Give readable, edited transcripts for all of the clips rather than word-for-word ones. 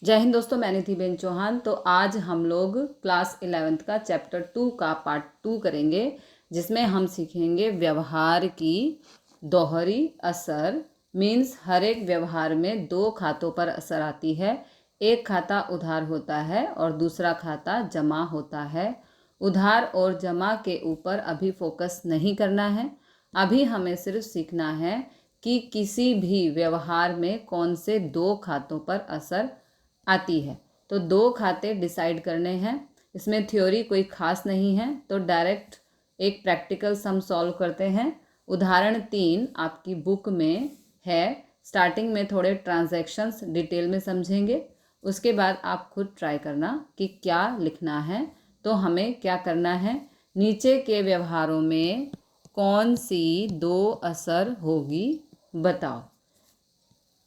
जय हिंद दोस्तों, मैं निधि बेन चौहान। तो आज हम लोग क्लास 11th का चैप्टर 2 का पार्ट 2 करेंगे, जिसमें हम सीखेंगे व्यवहार की दोहरी असर। मीन्स हर एक व्यवहार में दो खातों पर असर आती है। एक खाता उधार होता है और दूसरा खाता जमा होता है। उधार और जमा के ऊपर अभी फोकस नहीं करना है। अभी हमें सिर्फ सीखना है कि किसी भी व्यवहार में कौन से दो खातों पर असर आती है। तो दो खाते डिसाइड करने हैं। इसमें थ्योरी कोई खास नहीं है, तो डायरेक्ट एक प्रैक्टिकल सम सॉल्व करते हैं। उदाहरण 3 आपकी बुक में है। स्टार्टिंग में थोड़े ट्रांजैक्शंस डिटेल में समझेंगे, उसके बाद आप खुद ट्राई करना कि क्या लिखना है। तो हमें क्या करना है, नीचे के व्यवहारों में कौन सी दो असर होगी बताओ।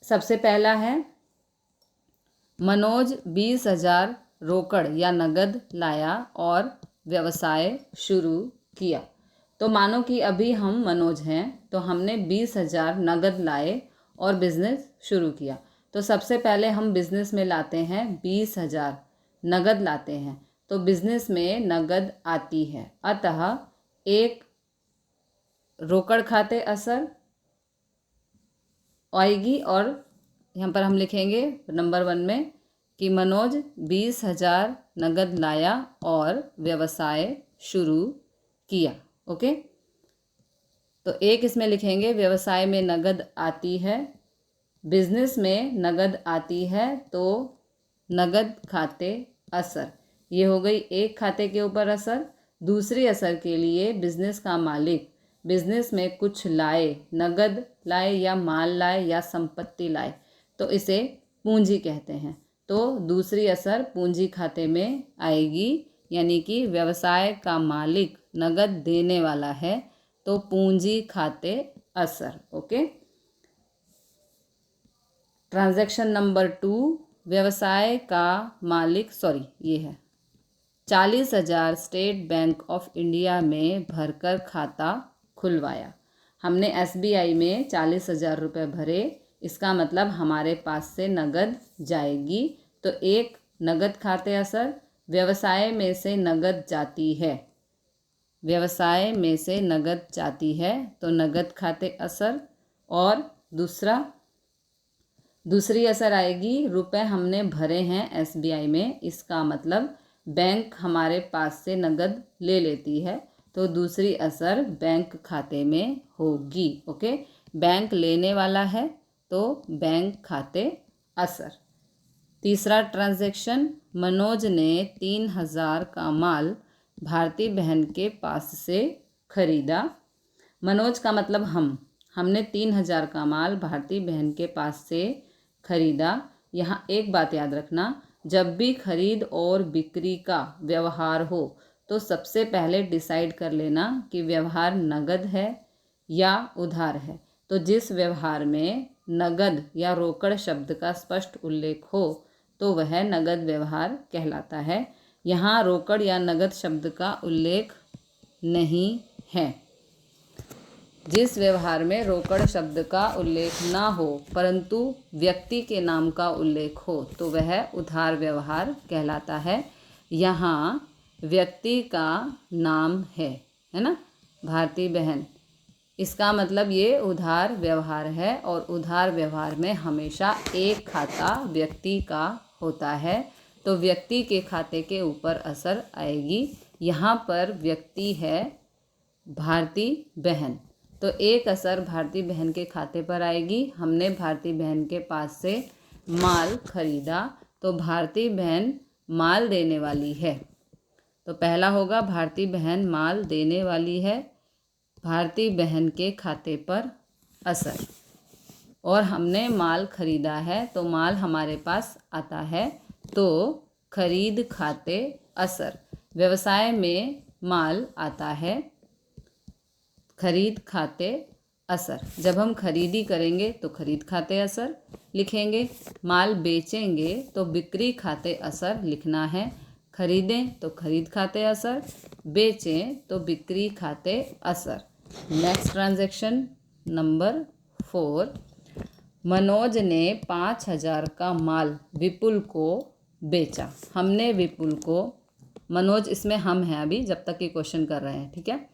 सबसे पहला है, मनोज 20,000 रोकड़ या नगद लाया और व्यवसाय शुरू किया। तो मानो कि अभी हम मनोज हैं, तो हमने 20,000 नगद लाए और बिजनेस शुरू किया। तो सबसे पहले हम बिजनेस में लाते हैं 20,000 नगद लाते हैं, तो बिजनेस में नगद आती है। अतः एक रोकड़ खाते असर आएगी और यहाँ पर हम लिखेंगे नंबर 1 में कि मनोज 20,000 नगद लाया और व्यवसाय शुरू किया। ओके, तो एक इसमें लिखेंगे व्यवसाय में नगद आती है, बिजनेस में नगद आती है, तो नगद खाते असर। ये हो गई एक खाते के ऊपर असर। दूसरी असर के लिए बिजनेस का मालिक बिजनेस में कुछ लाए, नगद लाए या माल लाए या संपत्ति लाए, तो इसे पूंजी कहते हैं। तो दूसरी असर पूंजी खाते में आएगी, यानी कि व्यवसाय का मालिक नगद देने वाला है, तो पूंजी खाते असर। ओके, ट्रांजैक्शन नंबर 2, व्यवसाय का मालिक ये है 40,000 स्टेट बैंक ऑफ इंडिया में भरकर खाता खुलवाया। हमने SBI में 40,000 रुपये भरे, इसका मतलब हमारे पास से नगद जाएगी। तो एक नगद खाते असर, व्यवसाय में से नगद जाती है, व्यवसाय में से नगद जाती है तो नगद खाते असर। और दूसरी असर आएगी, रुपए हमने भरे हैं SBI में, इसका मतलब बैंक हमारे पास से नगद ले लेती है, तो दूसरी असर बैंक खाते में होगी। ओके, बैंक लेने वाला है तो बैंक खाते असर। तीसरा ट्रांजैक्शन, मनोज ने 3,000 का माल भारती बहन के पास से खरीदा। मनोज का मतलब हमने 3,000 का माल भारती बहन के पास से खरीदा। यहाँ एक बात याद रखना, जब भी खरीद और बिक्री का व्यवहार हो तो सबसे पहले डिसाइड कर लेना कि व्यवहार नगद है या उधार है। तो जिस व्यवहार में नगद या रोकड़ शब्द का स्पष्ट उल्लेख हो तो वह नगद व्यवहार कहलाता है। यहाँ रोकड़ या नगद शब्द का उल्लेख नहीं है। जिस व्यवहार में रोकड़ शब्द का उल्लेख ना हो परंतु व्यक्ति के नाम का उल्लेख हो तो वह उधार व्यवहार कहलाता है। यहाँ व्यक्ति का नाम है ना, भारती बहन, इसका मतलब ये उधार व्यवहार है। और उधार व्यवहार में हमेशा एक खाता व्यक्ति का होता है, तो व्यक्ति के खाते के ऊपर असर आएगी। यहाँ पर व्यक्ति है भारती बहन, तो एक असर भारती बहन के खाते पर आएगी। हमने भारती बहन के पास से माल खरीदा, तो भारती बहन माल देने वाली है, तो पहला होगा भारती बहन माल देने वाली है, भारती बहन के खाते पर असर। और हमने माल खरीदा है तो माल हमारे पास आता है, तो खरीद खाते असर। व्यवसाय में माल आता है, खरीद खाते असर। जब हम खरीदी करेंगे तो खरीद खाते असर लिखेंगे, माल बेचेंगे तो बिक्री खाते असर लिखना है, खरीदें तो खरीद खाते असर, बेचें तो बिक्री खाते असर। नेक्स्ट ट्रांजैक्शन नंबर 4, मनोज ने 5,000 का माल विपुल को बेचा। हमने विपुल को, मनोज इसमें हम हैं अभी जब तक ये क्वेश्चन कर रहे हैं, ठीक है।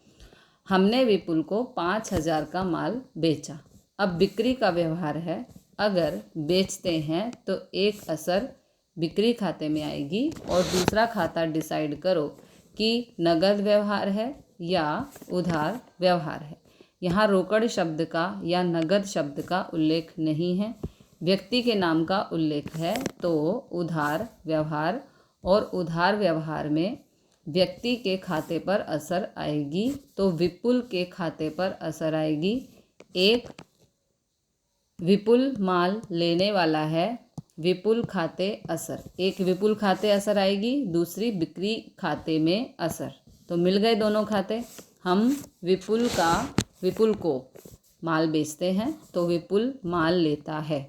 हमने विपुल को 5,000 का माल बेचा। अब बिक्री का व्यवहार है, अगर बेचते हैं तो एक असर बिक्री खाते में आएगी और दूसरा खाता डिसाइड करो कि नगद व्यवहार है या उधार व्यवहार है। यहाँ रोकड़ शब्द का या नगद शब्द का उल्लेख नहीं है, व्यक्ति के नाम का उल्लेख है। तो उधार व्यवहार, और उधार व्यवहार में व्यक्ति के खाते पर असर आएगी, तो विपुल के खाते पर असर आएगी। एक विपुल माल लेने वाला है, विपुल खाते असर, एक विपुल खाते असर आएगी, दूसरी बिक्री खाते में असर। तो मिल गए दोनों खाते। हम विपुल को माल बेचते हैं तो विपुल माल लेता है,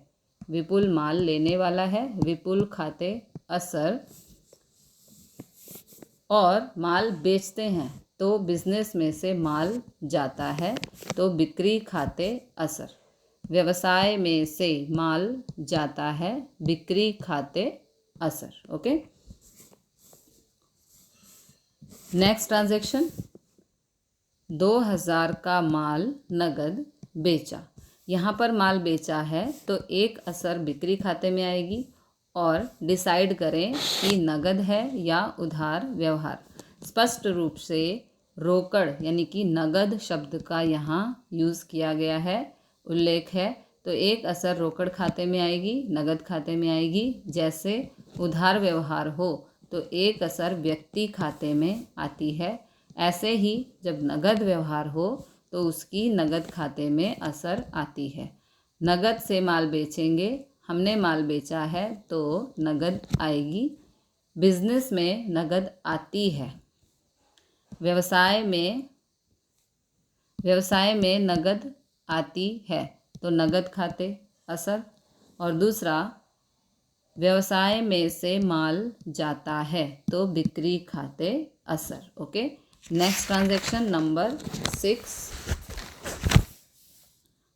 विपुल माल लेने वाला है, विपुल खाते असर। और माल बेचते हैं तो बिजनेस में से माल जाता है, तो बिक्री खाते असर। व्यवसाय में से माल जाता है, बिक्री खाते असर। ओके, नेक्स्ट ट्रांजैक्शन, 2,000 का माल नगद बेचा। यहाँ पर माल बेचा है तो एक असर बिक्री खाते में आएगी, और डिसाइड करें कि नगद है या उधार व्यवहार। स्पष्ट रूप से रोकड़ यानी कि नगद शब्द का यहाँ यूज़ किया गया है, उल्लेख है। तो एक असर रोकड़ खाते में आएगी, नगद खाते में आएगी। जैसे उधार व्यवहार हो तो एक असर व्यक्ति खाते में आती है, ऐसे ही जब नगद व्यवहार हो तो उसकी नगद खाते में असर आती है। नगद से माल बेचेंगे, हमने माल बेचा है तो नगद आएगी, बिजनेस में नगद आती है। व्यवसाय में नगद आती है तो नगद खाते असर। और दूसरा, व्यवसाय में से माल जाता है तो बिक्री खाते असर। ओके, नेक्स्ट ट्रांजैक्शन नंबर 6,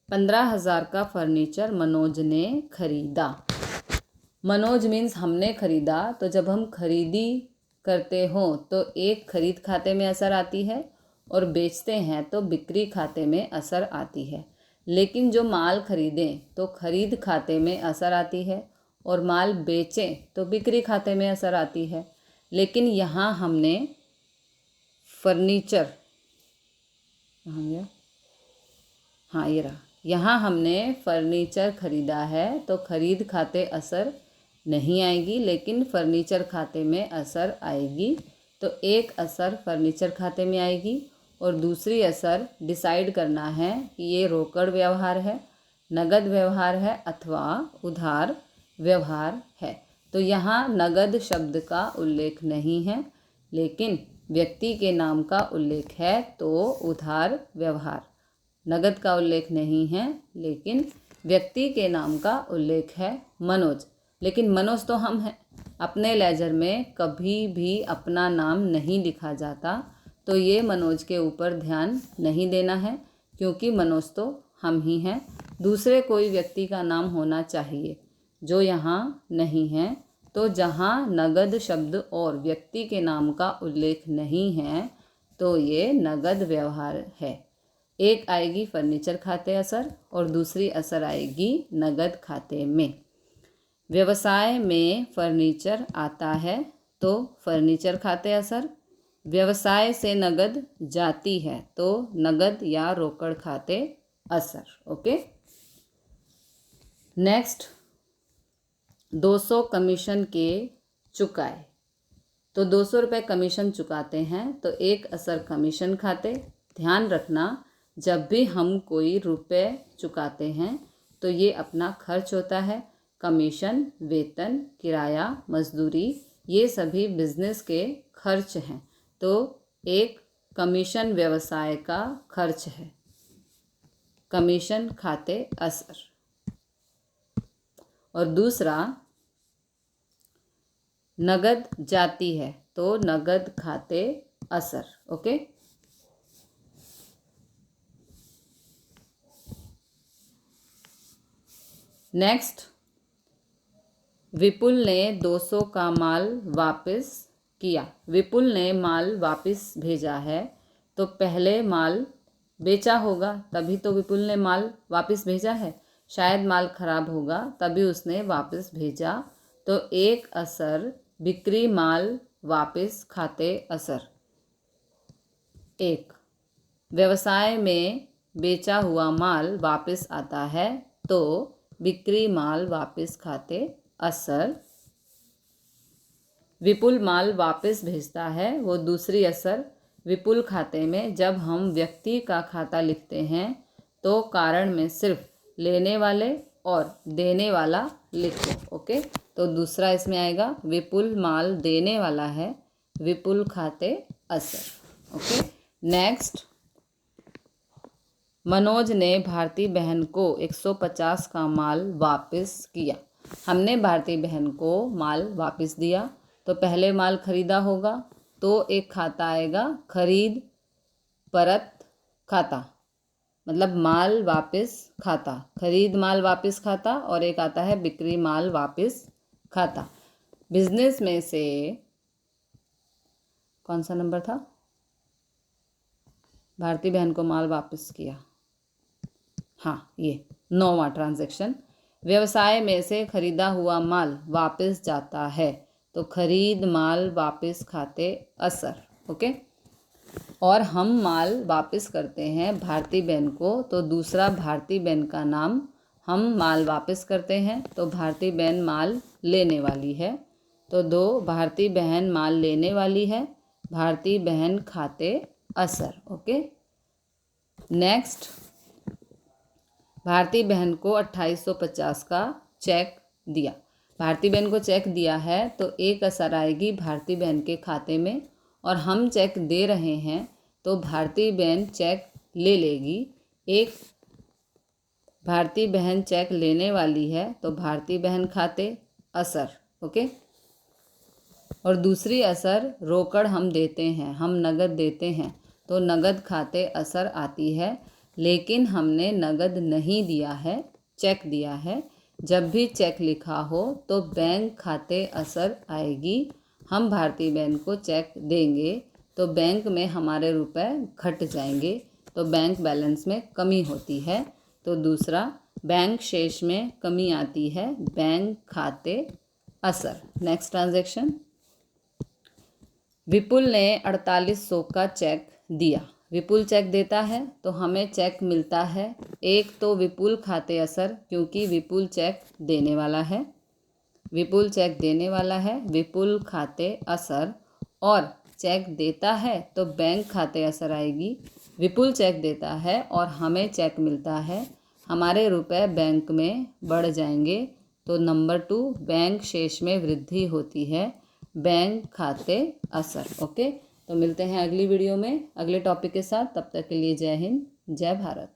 15,000 का फर्नीचर मनोज ने खरीदा। मनोज मीन्स हमने खरीदा, तो जब हम खरीदी करते हो तो एक खरीद खाते में असर आती है, और बेचते हैं तो बिक्री खाते में असर आती है। लेकिन जो माल खरीदें तो खरीद खाते में असर आती है, और माल बेचें तो बिक्री खाते में असर आती है। लेकिन यहाँ हमने फर्नीचर, हाँ ये रहा, यहाँ हमने फर्नीचर खरीदा है तो खरीद खाते असर नहीं आएगी, लेकिन फर्नीचर खाते में असर आएगी। तो एक असर फर्नीचर खाते में आएगी, और दूसरी असर डिसाइड करना है कि ये रोकड़ व्यवहार है, नगद व्यवहार है अथवा उधार व्यवहार है। तो यहाँ नगद शब्द का उल्लेख नहीं है, लेकिन व्यक्ति के नाम का उल्लेख है, तो उधार व्यवहार। नगद का उल्लेख नहीं है, लेकिन व्यक्ति के नाम का उल्लेख है, मनोज। लेकिन मनोज तो हम हैं, अपने लेजर में कभी भी अपना नाम नहीं लिखा जाता, तो ये मनोज के ऊपर ध्यान नहीं देना है, क्योंकि मनोज तो हम ही हैं। दूसरे कोई व्यक्ति का नाम होना चाहिए, जो यहाँ नहीं है। तो जहाँ नगद शब्द और व्यक्ति के नाम का उल्लेख नहीं है तो ये नगद व्यवहार है। एक आएगी फर्नीचर खाते असर, और दूसरी असर आएगी नगद खाते में। व्यवसाय में फर्नीचर आता है तो फर्नीचर खाते असर। व्यवसाय से नगद जाती है तो नगद या रोकड़ खाते असर। ओके, नेक्स्ट, 200 कमीशन के चुकाए। तो 200 रुपये कमीशन चुकाते हैं तो एक असर कमीशन खाते। ध्यान रखना, जब भी हम कोई रुपए चुकाते हैं तो ये अपना खर्च होता है। कमीशन, वेतन, किराया, मजदूरी, ये सभी बिजनेस के खर्च हैं। तो एक कमीशन व्यवसाय का खर्च है, कमीशन खाते असर। और दूसरा, नगद जाती है तो नगद खाते असर। ओके, नेक्स्ट, विपुल ने 200 का माल वापस किया। विपुल ने माल वापस भेजा है, तो पहले माल बेचा होगा, तभी तो विपुल ने माल वापस भेजा है। शायद माल खराब होगा तभी उसने वापस भेजा। तो एक असर बिक्री माल वापस खाते असर। एक, व्यवसाय में बेचा हुआ माल वापस आता है तो बिक्री माल वापस खाते असर। विपुल माल वापस भेजता है, वो दूसरी असर। विपुल खाते में जब हम व्यक्ति का खाता लिखते हैं तो कारण में सिर्फ लेने वाले और देने वाला लिखो। ओके, तो दूसरा इसमें आएगा विपुल माल देने वाला है, विपुल खाते असर। ओके, नेक्स्ट, मनोज ने भारती बहन को 150 का माल वापस किया। हमने भारती बहन को माल वापस दिया, तो पहले माल खरीदा होगा, तो एक खाता आएगा खरीद परत खाता, मतलब माल वापस खाता, खरीद माल वापस खाता, और एक आता है बिक्री माल वापस खाता। बिजनेस में से कौन सा नंबर था? भारती बहन को माल वापस किया, हाँ ये 9वां ट्रांजैक्शन। व्यवसाय में से खरीदा हुआ माल वापस जाता है, तो खरीद माल वापस खाते असर। ओके, और हम माल वापस करते हैं भारती बहन को, तो दूसरा भारती बहन का नाम हम माल वापस करते हैं, तो भारती बहन माल लेने वाली है, तो 2 भारती बहन माल लेने वाली है, भारती बहन खाते असर। ओके, नेक्स्ट, भारती बहन को 2850 का चेक दिया। भारती बहन को चेक दिया है, तो एक असर आएगी भारती बहन के खाते में, और हम चेक दे रहे हैं तो भारती बहन चेक ले लेगी। एक भारती बहन चेक लेने वाली है, तो भारती बहन खाते असर। ओके, और दूसरी असर रोकड़ हम देते हैं, हम नगद देते हैं, तो नगद खाते असर आती है, लेकिन हमने नगद नहीं दिया है, चेक दिया है। जब भी चेक लिखा हो तो बैंक खाते असर आएगी। हम भारती बहन को चेक देंगे तो बैंक में हमारे रुपए घट जाएंगे, तो बैंक बैलेंस में कमी होती है, तो दूसरा बैंक शेष में कमी आती है, बैंक खाते असर। नेक्स्ट ट्रांजैक्शन, विपुल ने 4800 का चेक दिया। विपुल चेक देता है तो हमें चेक मिलता है। एक तो विपुल खाते असर, क्योंकि विपुल चेक देने वाला है, विपुल चेक देने वाला है, विपुल खाते असर, और चेक देता है तो बैंक खाते असर आएगी। विपुल चेक देता है और हमें चेक मिलता है, हमारे रुपए बैंक में बढ़ जाएंगे, तो नंबर 2 बैंक शेष में वृद्धि होती है, बैंक खाते असर। ओके, तो मिलते हैं अगली वीडियो में अगले टॉपिक के साथ। तब तक के लिए जय हिंद, जय भारत।